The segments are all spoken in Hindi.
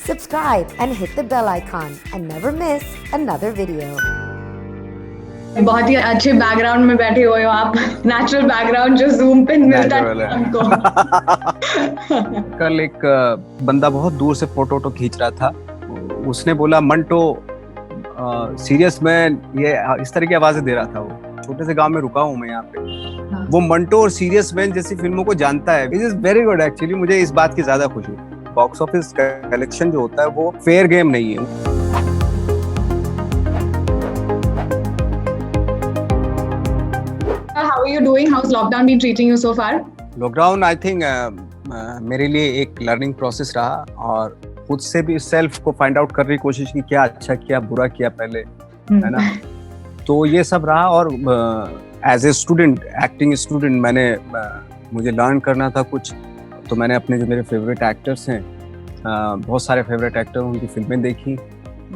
subscribe and hit the bell icon and never miss another video. बहुत ही अच्छे बैकग्राउंड में बैठे हुए हो आप, नेचुरल बैकग्राउंड जो जूम पे मिलता है हमको। कल एक बंदा बहुत दूर से फोटो खींच रहा था, उसने बोला मंटो सीरियस मैन, ये इस तरह की आवाजें दे रहा था। वो छोटे से गांव में रुका हूँ मैं यहाँ पे। वो मंटो और सीरियस मैन जैसी फिल्मों को जानता है। It is very good actually. मुझे इस बात की ज्यादा खुशी है। बॉक्स ऑफिस कलेक्शन जो होता है वो फेयर गेम नहीं है। How are you doing? How's lockdown been treating you so far? Lockdown I think मेरे लिए एक लर्निंग प्रोसेस रहा, और खुद से भी सेल्फ को फाइंड आउट करने की कोशिश की, क्या अच्छा किया बुरा किया पहले, है ना। तो ये सब रहा। और as a student, acting student, मुझे लर्न करना था कुछ। तो मैंने अपने जो मेरे फेवरेट एक्टर्स हैं, बहुत सारे फेवरेट एक्टर, उनकी फिल्में देखी।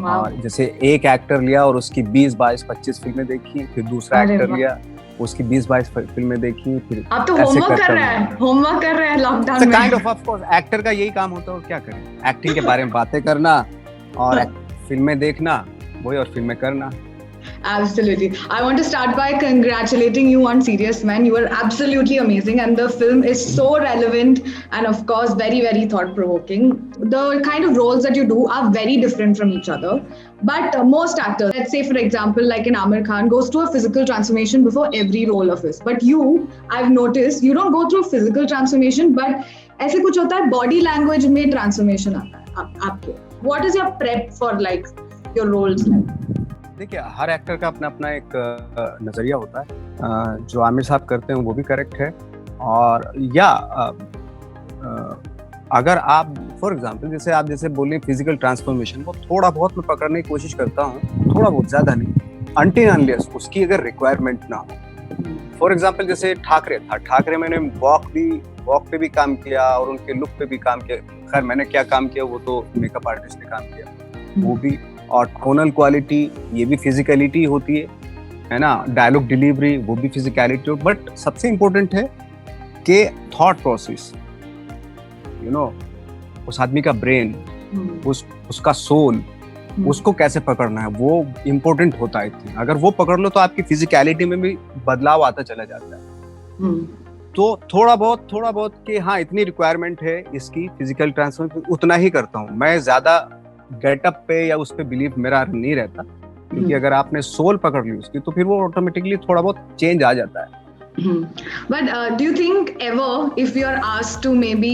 और जैसे एक एक्टर लिया और उसकी 20, 22, 25 फिल्में देखी। फिर दूसरा एक्टर लिया, उसकी 20, 22 फिल्में देखी। फिर आप तो होमवर्क कर रहे हैं लॉकडाउन में। काइंड ऑफ कोर्स एक्टर का यही काम होता है, और क्या करें। एक्टिंग के बारे में बातें करना और फिल्में देखना, वही, और फिल्में करना। Absolutely. I want to start by congratulating you on Serious Man. You are absolutely amazing, and the film is so relevant and, of course, very, very thought-provoking. The kind of roles that you do are very different from each other. But most actors, let's say for example, like in Aamir Khan, goes through a physical transformation before every role of his. But you, I've noticed, you don't go through physical transformation, but ऐसे कुछ होता है, body language में transformation आता है आपके. What is your prep for like your roles like? देखिए, हर एक्टर का अपना अपना एक नजरिया होता है। जो आमिर साहब करते हैं वो भी करेक्ट है। और या अगर आप फॉर एग्जांपल जैसे बोलें फिजिकल ट्रांसफॉर्मेशन, वो थोड़ा बहुत मैं पकड़ने की कोशिश करता हूँ, थोड़ा बहुत, ज्यादा नहीं, अनटिल अनलेस उसकी अगर रिक्वायरमेंट ना हो। फॉर एग्जांपल जैसे ठाकरे था, ठाकरे मैंने वॉक पे भी काम किया और उनके लुक पे भी काम किया। खैर मैंने क्या काम किया वो तो मेकअप आर्टिस्ट ने काम किया, वो भी। और टोनल क्वालिटी, ये भी फिजिकलिटी होती है ना। डायलॉग डिलीवरी, वो भी फिजिकलिटी। बट सबसे इम्पोर्टेंट है कि थॉट प्रोसेस, उस आदमी का ब्रेन, उसका सोल, उसको कैसे पकड़ना है, वो इम्पोर्टेंट होता है। अगर वो पकड़ लो तो आपकी फिजिकलिटी में भी बदलाव आता चला जाता है। तो थोड़ा बहुत कि हाँ इतनी रिक्वायरमेंट है इसकी फिजिकल ट्रांसफॉर्मेशन, उतना ही करता हूँ मैं। ज्यादा गेटअप पे या उस पे बिलीव मेरा नहीं रहता, क्योंकि अगर आपने सोल पकड़ ली उसकी तो फिर वो ऑटोमेटिकली थोड़ा बहुत चेंज आ जाता है। But do you think ever if you are asked to maybe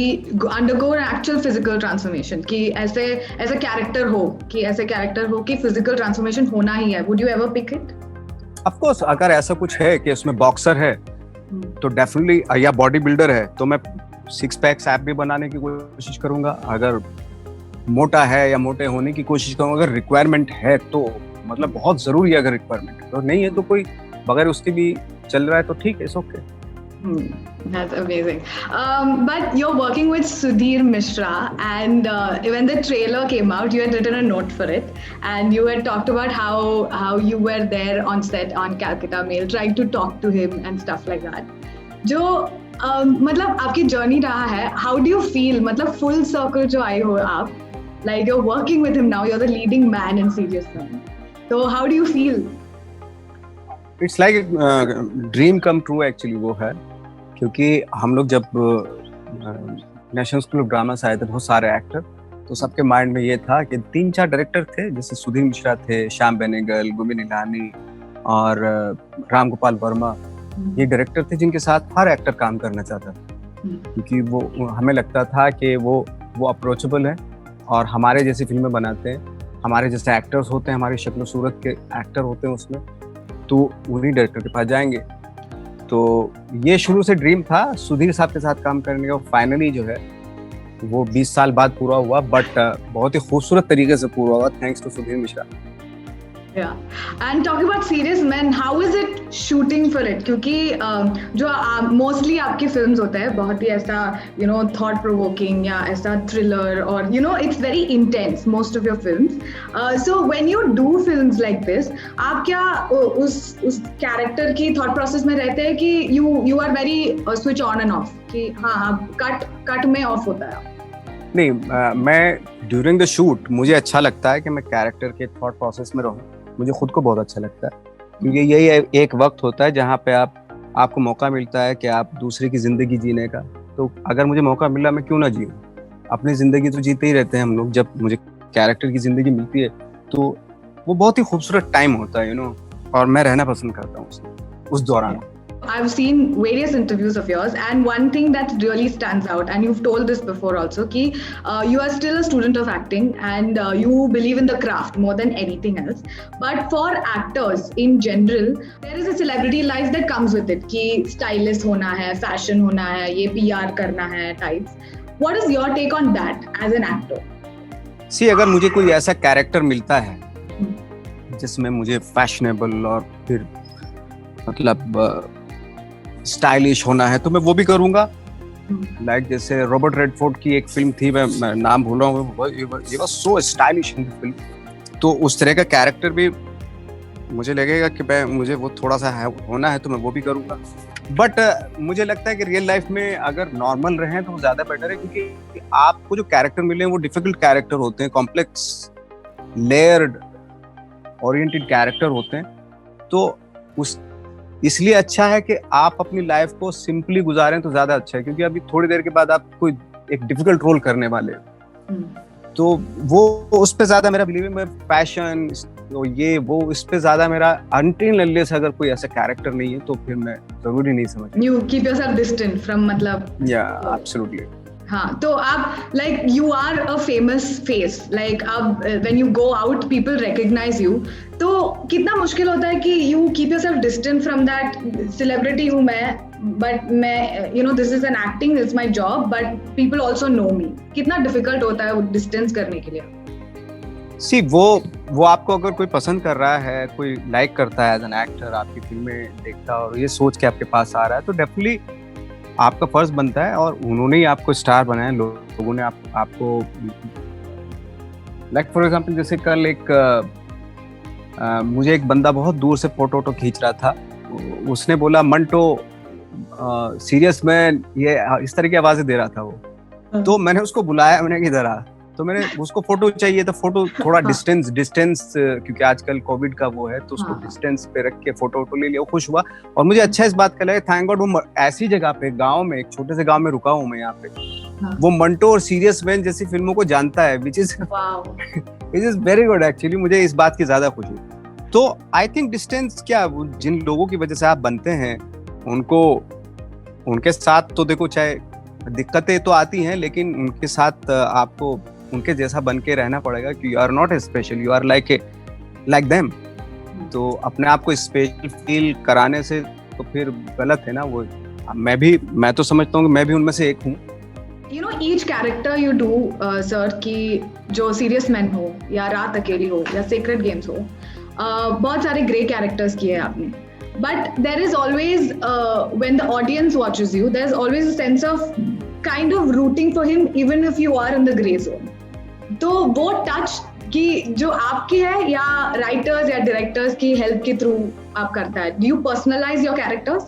undergo an actual physical transformation, कि ऐसे कैरेक्टर हो कि physical transformation होना ही है, would you ever pick it? Of course, अगर ऐसा कुछ है कि उसमें बॉक्सर है तो डेफिनेटली, या बॉडी बिल्डर है तो मैं 6 पैक्स ऐप भी बनाने की कोशिश करूंगा। अगर मोटा है या मोटे होने की कोशिश करूंगा। अगर रिक्वायरमेंट है तो मतलब बहुत जरूरी है। अगर रिक्वायरमेंट है तो नहीं है तो कोई बगैर उसके भी चल रहा है तो ठीक है, it's okay. That's amazing. But you're working with Sudhir Mishra, and when the trailer came out, you had written a note for it, and you had talked about how you were there on set on Calcutta Mail, trying to talk to him and stuff like that. जो मतलब आपकी जर्नी रहा है, how do you feel? मतलब full circle जो आए हो आप, like you're working with him now, you're the leading man in Serious Man. So how do you feel? It's like dream come true actually वो है, क्योंकि हम लोग जब नेशनल स्कूल ऑफ ड्रामा से आए थे, बहुत सारे एक्टर, तो सबके माइंड में ये था कि 3-4 डायरेक्टर थे, जैसे सुधीर मिश्रा थे, श्याम बेनेगल, गुरमीत निलानी और राम गोपाल वर्मा। ये डायरेक्टर थे जिनके साथ हर एक्टर काम करना चाहता था, क्योंकि वो हमें लगता था कि वो अप्रोचेबल है और हमारे जैसी फिल्में बनाते हैं, हमारे जैसे एक्टर्स होते हैं, हमारी शक्ल सूरत के एक्टर होते हैं उसमें, तो उन्हीं डायरेक्टर के पास जाएंगे। तो ये शुरू से ड्रीम था सुधीर साहब के साथ काम करने का। फाइनली जो है वो 20 साल बाद पूरा हुआ, बट बहुत ही खूबसूरत तरीके से पूरा हुआ, thanks to Sudhir Mishra. Yeah, and talking about Serious Man, how is it shooting for it? क्योंकि जो mostly आपकी films होते हैं बहुत ही ऐसा thought provoking या ऐसा thriller, और it's very intense, most of your films. So when you do films like this, आप क्या उस character की thought process में रहते हैं कि you are very switch on and off, कि हाँ cut में off होता है? नहीं, मैं ड्यूरिंग द शूट मुझे अच्छा लगता है कि मैं कैरेक्टर के थॉट प्रोसेस में रहूं। मुझे खुद को बहुत अच्छा लगता है, क्योंकि यही एक वक्त होता है जहाँ पे आपको मौका मिलता है कि आप दूसरे की जिंदगी जीने का। तो अगर मुझे मौका मिला, मैं क्यों ना जीऊं? अपनी जिंदगी तो जीते ही रहते हैं हम लोग। जब मुझे कैरेक्टर की जिंदगी मिलती है तो वो बहुत ही खूबसूरत टाइम होता है, और मैं रहना पसंद करता हूँ उस दौरान। I've seen various interviews of yours, and one thing that really stands out, and you've told this before also, ki you are still a student of acting, and you believe in the craft more than anything else. But for actors in general, there is a celebrity life that comes with it, ki stylist hona hai, fashion hona hai, ye PR karna hai types. What is your take on that as an actor? सी, अगर मुझे कोई ऐसा कैरेक्टर मिलता है जिसमें मुझे फैशनेबल और फिर मतलब स्टाइलिश होना है, तो मैं वो भी करूंगा। लाइक जैसे रॉबर्ट रेडफोर्ड की एक फिल्म थी, मैं नाम भूल रहा हूँ, ये was so stylish in the film. तो उस तरह का कैरेक्टर भी मुझे लगेगा कि मुझे वो थोड़ा सा होना है, तो मैं वो भी करूंगा। बट मुझे लगता है कि रियल लाइफ में अगर नॉर्मल रहें तो वो ज्यादा बेटर है, क्योंकि आपको जो कैरेक्टर मिले हैं वो डिफिकल्ट कैरेक्टर होते हैं, कॉम्प्लेक्स लेयर्ड ओरिएंटेड कैरेक्टर होते हैं। तो इसलिए अच्छा है कि आप अपनी लाइफ को सिंपली गुजारें तो ज्यादा अच्छा है, क्योंकि अभी थोड़ी देर के बाद आप कोई एक डिफिकल्ट रोल करने वाले हो। तो वो उस पे ज्यादा मेरा बिलीव है। मैं पैशन ये वो इस पे ज्यादा मेरा अनटिल अनलेस अगर कोई ऐसा कैरेक्टर नहीं है तो फिर मैं जरूरी नहीं समझता। You keep yourself distant from मतलब। Yeah, absolutely. हाँ, तो आप like you are a famous face, like अब when you go out people recognize you, तो कितना मुश्किल होता है कि you keep yourself distant from that celebrity हूँ मैं, but मैं this is an acting, it's my job, but people also know me. कितना difficult होता है वो distance करने के लिए? सी, वो आपको अगर कोई पसंद कर रहा है, कोई लाइक करता है एज एन एक्टर, आपकी फिल्में देखता है और ये सोच के आपके पास आ रहा है, तो डेफिनेटली आपका फर्ज बनता है। और उन्होंने ही आपको स्टार बनाया, लोगों ने आपको लाइक फॉर एग्जांपल जैसे कल मुझे एक बंदा बहुत दूर से फोटो खींच रहा था, उसने बोला मंटो सीरियस मैन, ये इस तरह की आवाजें दे रहा था वो। तो मैंने उसको बुलाया, मैंने किधर आ, तो मैंने उसको फोटो चाहिए था, फोटो थोड़ा डिस्टेंस क्योंकि आजकल कोविड का वो है, तो उसको डिस्टेंस पे रख के फोटो ले लिया। वो खुश हुआ और मुझे अच्छा इस बात का लगा, थैंक गॉड वो ऐसी जगह पे, गांव में, एक छोटे से गांव में रुका हूँ मैं यहाँ पे, वो मंटो और सीरियस मैन जैसी फिल्मों को जानता है, which is very good actually. मुझे इस बात की ज्यादा खुशी। तो आई थिंक डिस्टेंस क्या, जिन लोगों की वजह से आप बनते हैं उनके साथ तो देखो, चाहे दिक्कतें तो आती हैं, लेकिन उनके साथ आपको उनके जैसा बन के रहना पड़ेगा, कि you are not special, you are like them. तो अपने आप को स्पेशल फील कराने से तो फिर गलत है ना वो। मैं तो समझता हूँ कि मैं भी उनमें से एक हूँ। each character you do, sir, कि जो सीरियस मैन हो या रात अकेली हो या सीक्रेट गेम्स हो, बहुत सारे ग्रे कैरेक्टर्स किए आपने, but there is always when the audience watches you, there is always a sense of kind of rooting for him even if you are in the gray zone. तो वो टच की जो आपकी है या राइटर्स या डायरेक्टर्स की हेल्प के थ्रू आप करता है? Do you personalize your characters?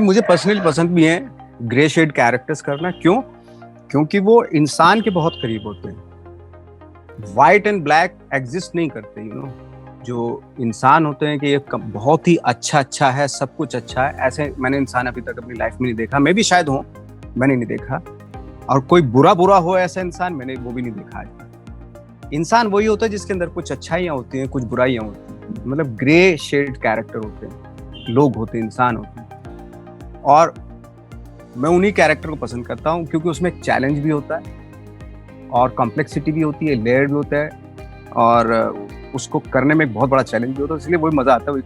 मुझे पर्सनली पसंद भी है ग्रे शेड कैरेक्टर्स करना। क्योंकि वो इंसान के बहुत करीब होते हैं। व्हाइट एंड ब्लैक एग्जिस्ट नहीं करते, जो इंसान होते हैं कि ये बहुत ही अच्छा है, सब कुछ अच्छा है, ऐसे मैंने इंसान अभी तक अपनी लाइफ में नहीं देखा। मैं भी शायद हूँ, मैंने नहीं देखा। और कोई बुरा हो ऐसा इंसान, मैंने वो भी नहीं देखा आज। इंसान वही होता है जिसके अंदर कुछ अच्छाइयाँ होती हैं, कुछ बुराइयाँ होती हैं। मतलब ग्रे शेड कैरेक्टर होते हैं, लोग होते हैं, इंसान होते हैं। और मैं उन्हीं कैरेक्टर को पसंद करता हूँ, क्योंकि उसमें एक चैलेंज भी होता है और कॉम्प्लेक्सिटी भी होती है, लेयर भी होता है, और उसको करने में एक बहुत बड़ा चैलेंज भी होता है। इसलिए वही मजा आता है, वही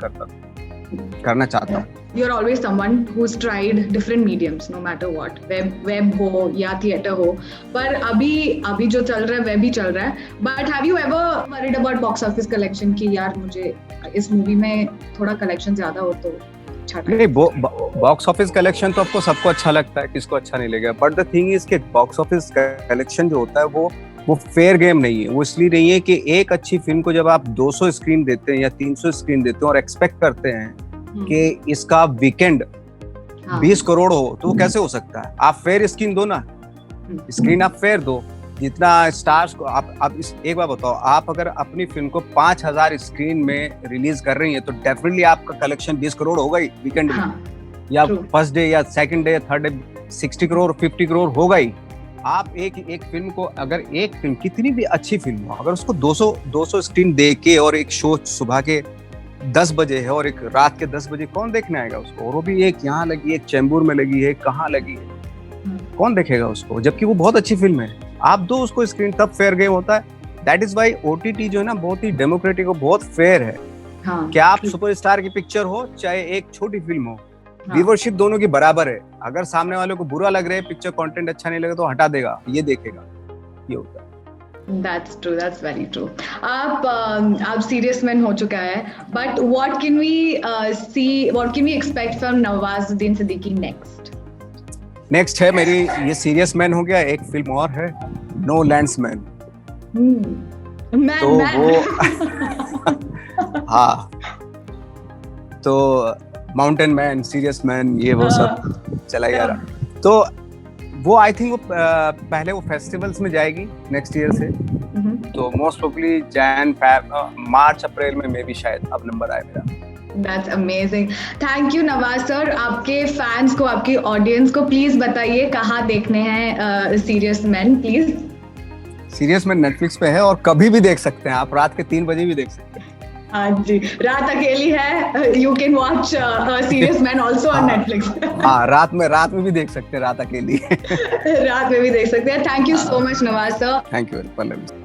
करना चाहता हूँ। You're always someone who's tried different mediums, no matter what, web हो या थिएटर हो, पर अभी जो चल रहा है वह भी चल रहा है। But have you ever worried about box office collection कि यार मुझे इस मूवी में थोड़ा कलेक्शन ज्यादा हो तो अच्छा? नहीं, बॉक्स ऑफिस कलेक्शन तो आपको सबको अच्छा लगता है, किसको अच्छा नहीं लगेगा। बट द थिंग इज कि बॉक्स ऑफिस कलेक्शन जो होता है वो फेयर गेम नहीं है। वो इसलिए नहीं है कि एक अच्छी फिल्म को जब आप 200 स्क्रीन देते हैं या 300 स्क्रीन देते हैं और एक्सपेक्ट करते हैं कि इसका वीकेंड 20 करोड़ हो, तो वो कैसे हो सकता है? आप फेयर स्क्रीन दो ना, स्क्रीन आप फेयर दो, जितना स्टार्स को आप एक बार बताओ, आप अगर अपनी फिल्म को 5,000 स्क्रीन में रिलीज कर रही है तो डेफिनेटली आपका कलेक्शन 20 करोड़ होगा ही वीकेंड में, या फर्स्ट डे या सेकंड डे या थर्ड डे 60 करोड़ 50 करोड़ होगा ही। आप एक फिल्म को, अगर एक फिल्म कितनी भी अच्छी फिल्म हो, अगर उसको 200 स्क्रीन दे के, और एक शो सुबह के 10 बजे है और एक रात के 10 बजे, कौन देखने आएगा उसको? और वो भी एक यहाँ लगी, एक चेंबूर में लगी है, कहाँ लगी है, कौन देखेगा उसको? जबकि वो बहुत अच्छी फिल्म है। आप दो उसको स्क्रीन, तब फेयर गेम होता है। दैट इज वाई OTT जो है ना, बहुत ही डेमोक्रेटिक और बहुत फेयर है। क्या आप सुपरस्टार की पिक्चर हो चाहे एक छोटी फिल्म हो, व्यूअरशिप दोनों की बराबर है। अगर सामने वाले को बुरा लग रहा है, पिक्चर कंटेंट अच्छा नहीं लगे तो हटा देगा, ये देखेगा, ये होता है। That's true. That's very true. आप सीरियस मैन हो चुका है, but what can we expect from Nawazuddin Siddiqui next है मेरी, ये सीरियस मैन हो गया, एक फिल्म और है नो लैंड्समैन। तो वो हाँ, तो माउंटेन मैन, सीरियस मैन, ये वो सब चला जा रहा। तो वो आई थिंक वो पहले वो फेस्टिवल्स में जाएगी नेक्स्ट ईयर से, तो मोस्ट प्रोबेबली मार्च अप्रैल में मे बी शायद अब नंबर आए मेरा। That's amazing. Thank you Nawaz sir. आपके फैंस को, आपकी ऑडियंस को प्लीज बताइए कहाँ देखने हैं serious man, please. Serious man Netflix पे है और कभी भी देख सकते हैं आप, रात के 3 बजे भी देख सकते हैं। हाँ जी, रात अकेली है, you can watch serious man also on Netflix. हाँ, रात में भी देख सकते हैं, रात अकेली रात में भी देख सकते हैं। Thank you so much Nawaz sir. Thank you Pallavi.